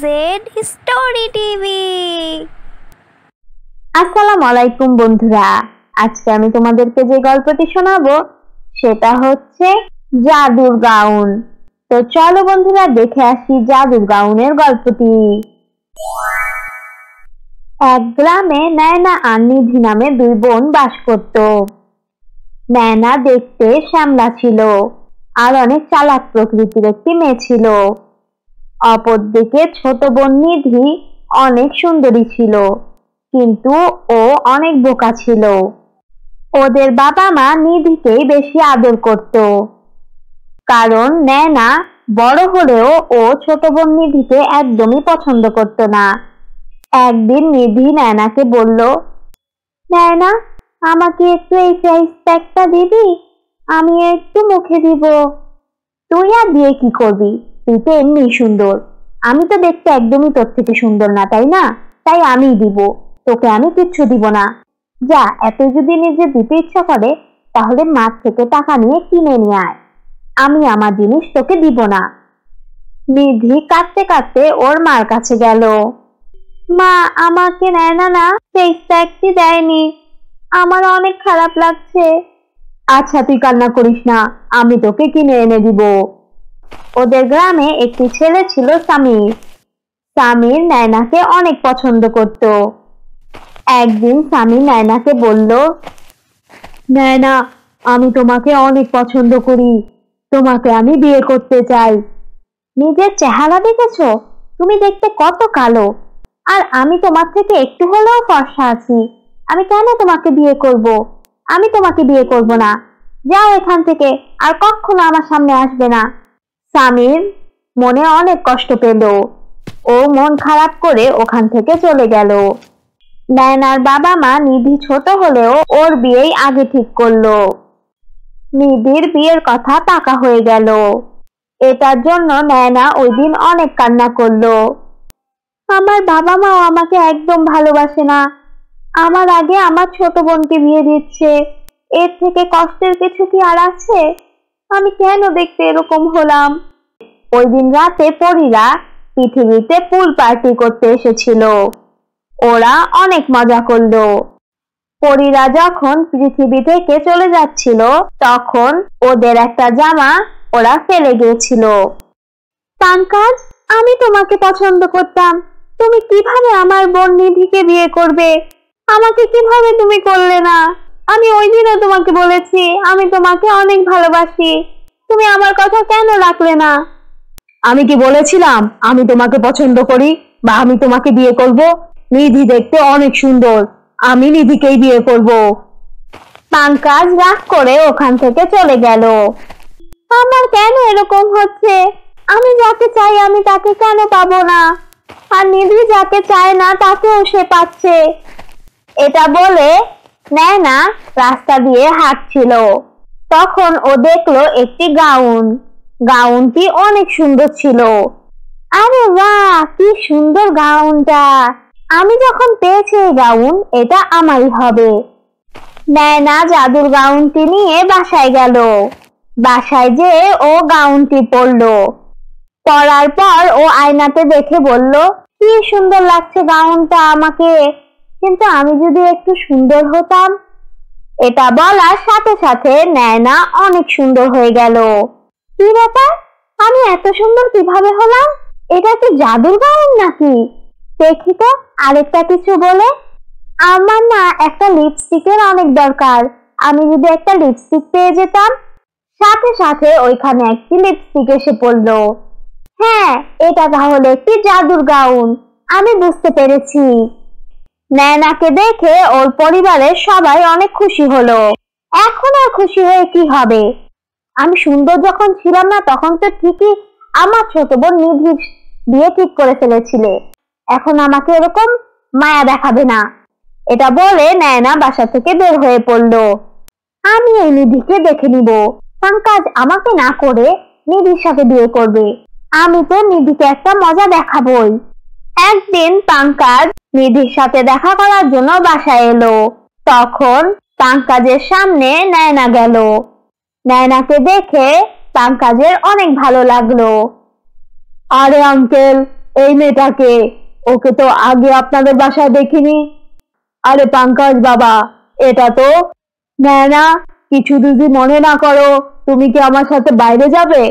Z story TV. আসসালামু আলাইকুম বন্ধুরা, আজকে আমি তোমাদেরকে যে গল্পটি শোনাবো সেটা হচ্ছে জাদুর গাউন। তো চলো বন্ধুরা দেখে আসি জাদুর গাউনের গল্পটি। এক গ্রামে নয়না আর নিধি নামে দুই বোন বাস করত। নয়না দেখতে শ্যামলা ছিল আর অনেক চালাক প্রকৃতির একটি মেয়ে ছিল। অপরদিকে ছোট বোন নিধি অনেক সুন্দরী ছিল, কিন্তু ও অনেক বোকা ছিল। ওদের বাবা মা নিধিকেই বেশি আদর করত, কারণ নয়না বড় হলেও ও ছোট বোন নিধিকে একদমই পছন্দ করত না। একদিন নিধি নয়নাকে বলল, নয়না, আমাকে একটু এই ফেস প্যাকটা দিবি? আমি একটু মুখে দিব। তুই আর দিয়ে কি করবি? তুই তো এমনি সুন্দর। আমি তো দেখতে একদমই তোর থেকে সুন্দর না, তাই না? তাই আমি দিব, তোকে আমি কিচ্ছু দিব না। যা, এত যদি নিজে দিতে ইচ্ছা করে তাহলে মাঠ থেকে টাকা নিয়ে কিনে নিয়ে আয়, আমি আমার জিনিস তোকে দিব না। নিধি কাঁদতে কাঁদতে ওর মার কাছে গেল। মা, আমাকে নয়না না ফেস প্যাকটি দেয়নি, আমার অনেক খারাপ লাগছে। আচ্ছা, তুই কান্না করিস না, আমি তোকে কিনে এনে দিব। ওদের গ্রামে একটি ছেলে ছিল সামির। সামির নয়নাকে অনেক পছন্দ করত। একদিন সামির নয়নাকে বলল, নয়না, আমি তোমাকে অনেক পছন্দ করি, তোমাকে আমি বিয়ে করতে চাই। নিজের চেহারা দেখেছো? তুমি দেখতে কত কালো, আর আমি তোমার থেকে একটু হলেও ফর্সা আছি। আমি কেন তোমাকে বিয়ে করব? আমি তোমাকে বিয়ে করব না। যাও এখান থেকে, আর কখনো আমার সামনে আসবে না। সামির মনে অনেক কষ্ট পেল। ও মন খারাপ করে ওখান থেকে চলে গেল। নয়নার বাবা মা নিধি ছোট হলেও ওর বিয়েই আগে ঠিক করলো। নিধির বিয়ের কথা পাকা হয়ে গেল। এটার জন্য নয়না ওই দিন অনেক কান্না করলো। আমার বাবা মাও আমাকে একদম ভালোবাসে না, আমার আগে আমার ছোট বোনকে বিয়ে দিচ্ছে। এর থেকে কষ্টের কিছু কি আর আছে? আমি কেন দেখতে এরকম হলাম? ওই দিন রাতে পরীরা পৃথিবীতে পুল পার্টি করতে এসেছিল। ওরা অনেক মজা করলো। পরীরা যখন পৃথিবী থেকে চলে যাচ্ছিল তখন ওদের একটা জামা ওরা ফেলে গিয়েছিল। পাঙ্কাজ, আমি তোমাকে পছন্দ করতাম, তুমি কিভাবে আমার বোন নিধিকে বিয়ে করবে? আমাকে কিভাবে তুমি করলে না? আমি ওই দিনও তোমাকে বলেছি আমি তোমাকে অনেক ভালোবাসি, তুমি আমার কথা কেন রাখলে না? আমি কি বলেছিলাম আমি তোমাকে পছন্দ করি বা আমি তোমাকে বিয়ে করব? নিধি দেখতে অনেক সুন্দর, আমি নিধিকেই বিয়ে করব। পাঙ্কাজ রাগ করে ওখান থেকে চলে গেল। আমার কেন এরকম হচ্ছে? আমি যাকে চাই আমি তাকে কেন পাবো না, আর নিধি যাকে চায় না তাকেও সে পাচ্ছে। এটা বলে নয়না রাস্তা দিয়ে হাঁটছিল। তখন ও দেখলো একটি গাউন। গাউনটি অনেক সুন্দর ছিল। আরে বাহ, কি সুন্দর গাউনটা! আমি যখন পেয়েছি এই গাউন, এটা আমারই হবে। নয়না জাদুর গাউনটি নিয়ে বাসায় গেল। বাসায় যেয়ে ও গাউনটি পরলো। পরার পর ও আয়নাতে দেখে বলল, কি সুন্দর লাগছে গাউনটা আমাকে, কিন্তু আমি যদি একটু সুন্দর হতাম। এটা বলার সাথে সাথে নয়না অনেক সুন্দর হয়ে গেল। কি ব্যাপার, আমি এত সুন্দর কিভাবে হলাম? এটা কি জাদুর গাউন নাকি? দেখি তো আরেকটা কিছু বলে। আমার না একটা লিপস্টিকের অনেক দরকার, আমি যদি একটা লিপস্টিক পেয়ে যেতাম। সাথে সাথে ওইখানে একটি লিপস্টিক এসে পড়লো। হ্যাঁ, এটা তাহলে একটি জাদুর গাউন, আমি বুঝতে পেরেছি। নয়নাকে দেখে ওর পরিবারের সবাই অনেক খুশি হলো। এখন আর খুশি হয়ে কি হবে? আমি সুন্দর যখন ছিলাম না তখন তো ঠিকই আমার ছোট বোন নিধির বিয়ে ঠিক করে ফেলেছিলে, এখন আমাকে এরকম মায়া দেখাবে না। এটা বলে নয়না বাসা থেকে বের হয়ে পড়লো। আমি এই নিধিকে দেখে নিব, পাঙ্কাজ আমাকে না করে নিধির সাথে বিয়ে করবে। আমি তো নিধিকে একটা মজা দেখাবই। একদিন পাঙ্কাজ নিধির সাথে দেখা করার জন্য বাসায় এলো। তখন পাঙ্কাজের সামনে নয়না গেল। নয়নাকে দেখে পাঙ্কাজের অনেক ভালো লাগলো। আরে আঙ্কেল, এই মেয়েটাকে, ওকে তো আগে আপনাদের বাসায় দেখিনি। আরে পাঙ্কাজ বাবা, এটা তো না, কিছু যদি মনে না করো, তুমি কি আমার সাথে বাইরে যাবে?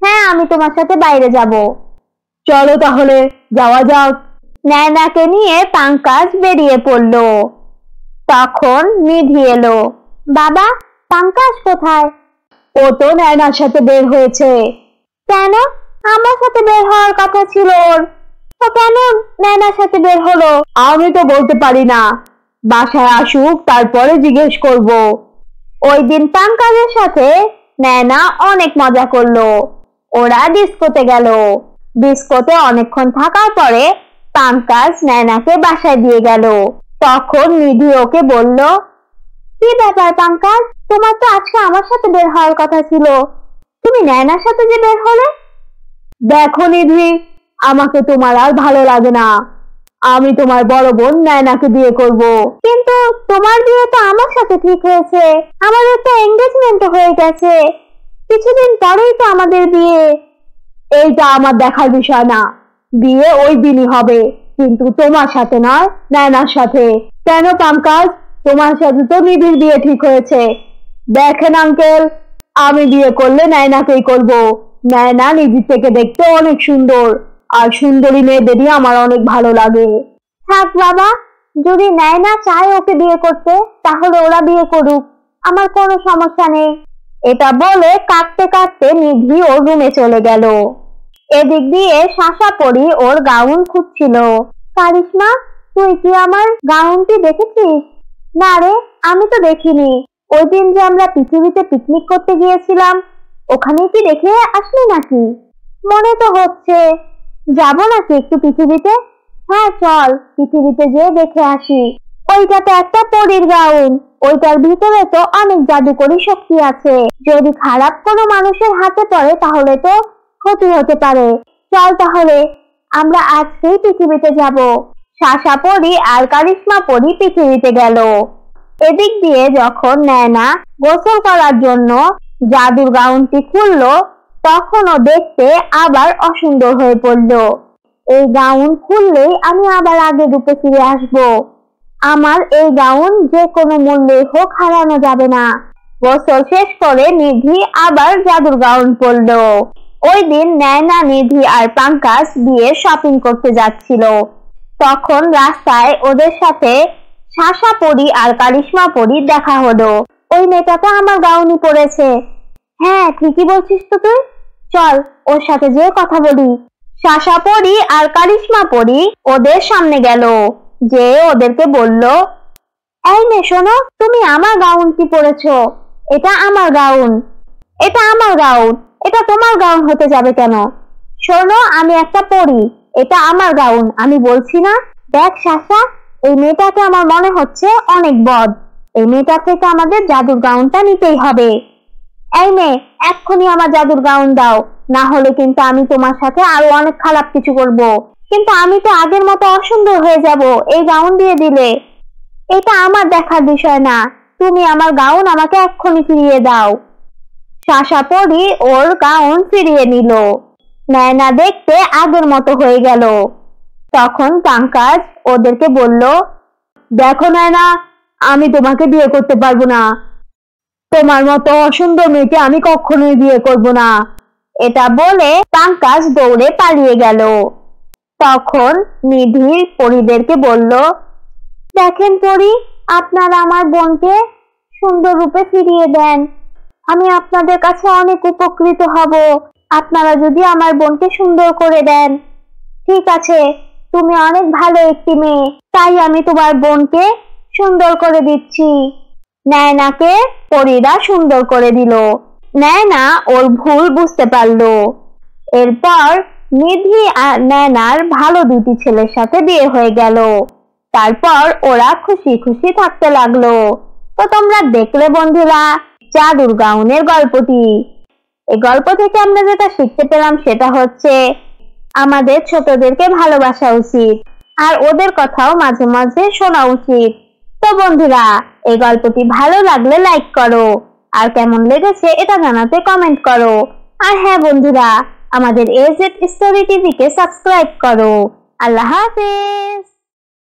হ্যাঁ, আমি তোমার সাথে বাইরে যাব। চলো তাহলে যাওয়া যাক। নয়নাকে নিয়ে পাঙ্কাজ বেরিয়ে পড়ল। তখন নিধি এলো। বাবা, পাঙ্কাজ কোথায়? ও তো নয়নার সাথে বের হয়েছে। কেন? আমার সাথে বের হওয়ার কথা ছিল ওর। তো কেন নয়নার সাথে বের হলো? আমি তো বলতে পারি না, বাসায় আসুক তারপরে জিজ্ঞেস করব। ওই দিন পাঙ্কাজের সাথে নয়না অনেক মজা করলো। ওরা ডিস্কোতে গেল। ডিস্কোতে অনেকক্ষণ থাকার পরে পাঙ্কাজ নয়নাকে বাসায় দিয়ে গেল। তখন নিধি ওকে বলল, কি ব্যাপার পাঙ্কাজ, তোমার তো আজকে আমার সাথে বের হওয়ার কথা ছিল, তুমি নয়নার সাথে যে বের হলে? দেখো নিধি, আমাকে তোমার আর ভালো লাগে না। আমি তোমার বড় বোন নয়নাকে বিয়ে করব। কিন্তু তোমার বিয়ে তো আমার সাথে ঠিক হয়েছে, আমাদের তো এনগেজমেন্ট হয়ে গেছে, কিছুদিন পরেই তো আমাদের বিয়ে। এইটা আমার দেখার বিষয় না, বিয়ে ওই দিনই হবে, কিন্তু তোমার সাথে নয়, নয়নার সাথে। কেন পাঙ্কাজ, তোমার সাথে তো নিধির বিয়ে ঠিক হয়েছে। দেখেন আঙ্কেল, আমি বিয়ে করলে নয়নাকেই করব। নয়না নিধির থেকে দেখতে অনেক সুন্দর, আর সুন্দরী মেয়েদেরই আমার অনেক ভালো লাগে। থাক বাবা, যদি নয়না চায় ওকে বিয়ে করতে, তাহলে ওরা বিয়ে করুক, আমার কোনো সমস্যা নেই। এটা বলে কাঁদতে কাঁদতে নিধি ওর রুমে চলে গেল। এদিক দিয়ে শাসা পরি ওর গাউন খুঁজছিল। কারিশমা, তুই কি আমার গাউনটি দেখেছিস? না রে, আমি তো দেখিনি। ওই দিন যে আমরা পৃথিবীতে পিকনিক করতে গিয়েছিলাম, ওখানে কি দেখে আসলি নাকি? মনে তো হচ্ছে। যাবো নাকি একটু পৃথিবীতে? হ্যাঁ চল, পৃথিবীতে যেয়ে দেখে আসি। ওইটা তো একটা পরীর গাউন, ওইটার ভিতরে তো অনেক জাদুকরী শক্তি আছে। যদি খারাপ কোনো মানুষের হাতে পড়ে তাহলে তো ক্ষতি হতে পারে। চল তাহলে, আমরা আজকেই পৃথিবীতে যাব। শাসা পরি আর কারিশমা পরি পৃথিবীতে গেল। এদিক দিয়ে যখন নয়না গোসল করার জন্য জাদুর গাউনটি খুললো, তখনও দেখতে আবার অসুন্দর হয়ে পড়লো। এই গাউন খুললেই আমি আবার আগের রূপে ফিরে আসব। আমার এই গাউন যে কোনো মূল্যে হোক হারানো যাবে না। গোসল শেষ করে নিধি আবার জাদুর গাউন পরলো। ওই দিন নয়না, নিধি আর পাঙ্কাজ বিয়ে শপিং করতে যাচ্ছিল। তখন রাস্তায় ওদের সাথে শাসা পরি আর কারিশমা পরি দেখা হলো। ওই মেয়েটা তো আমার গাউনই পরেছে। হ্যাঁ, ঠিকই বলছিস তো তুই, চল ওর সাথে যেয়ে কথা বলি। শাসা পরি আর কারিশমা পরি ওদের সামনে গেল, যে ওদেরকে বলল, এই মেয়ে শোনো, তুমি আমার গাউনটি পরেছো, এটা আমার গাউন। এটা আমার গাউন, এটা তোমার গাউন হতে যাবে কেন? শোনো, আমি একটা পরি, এটা আমার গাউন, আমি বলছি না। দেখ শাসা, এই মেয়েটাকে আমার মনে হচ্ছে অনেক বদ। এই মেয়েটা থেকে আমাদের জাদুর গাউনটা নিতেই হবে। এই মেয়ে, এক্ষুনি আমার জাদুর গাউন দাও, না হলে কিন্তু আমি তোমার সাথে আরো অনেক খারাপ কিছু করব। কিন্তু আমি তো আগের মতো অসুন্দর হয়ে যাব এই গাউন দিয়ে দিলে। এটা আমার দেখার বিষয় না, তুমি আমার গাউন আমাকে এক্ষুনি ফিরিয়ে দাও। শাসা পরি ওর গাউন ফিরিয়ে নিল। নয়না দেখতে আগের মতো হয়ে গেল। তখন পাঙ্কাজ ওদেরকে বলল, দেখো নয়না, আমি তোমাকে বিয়ে করতে পারবো না। তোমার মতো অসুন্দর মেয়েকে আমি কখনোই বিয়ে করব না। এটা বলে পাঙ্কাজ দৌড়ে পালিয়ে গেল। তখন নিধি পরিদেরকে বলল, দেখেন পরি, আপনারা আমার বোনকে সুন্দর রূপে ফিরিয়ে দেন, আমি আপনাদের কাছে অনেক উপকৃত হব আপনারা যদি আমার বোনকে সুন্দর করে দেন। ঠিক আছে, তুমি অনেক ভালো একটি মেয়ে, তাই আমি তোমার বোনকে সুন্দর করে দিচ্ছি। নয়নাকে পরীরা সুন্দর করে দিল। নয়না ওর ভুল বুঝতে পারলো। এরপর নিধি আর নয়নার ভালো দুটি ছেলের সাথে বিয়ে হয়ে গেল। তারপর ওরা খুশি খুশি থাকতে লাগলো। তো তোমরা দেখলে বন্ধুরা জাদুর গাউনের গল্পটি। এই গল্প থেকে আমরা যেটা শিখতে পেলাম সেটা হচ্ছে আমাদের ছোটদেরকে ভালোবাসা উচিত, আর ওদের কথাও মাঝে মাঝে শোনা উচিত। তো বন্ধুরা, এই গল্পটি ভালো লাগলে লাইক করো, আর কেমন লেগেছে এটা জানাতে কমেন্ট করো। আর হ্যাঁ বন্ধুরা, আমাদের এজেড স্টোরি টিভিকে সাবস্ক্রাইব করো। আল্লাহ হাফেজ।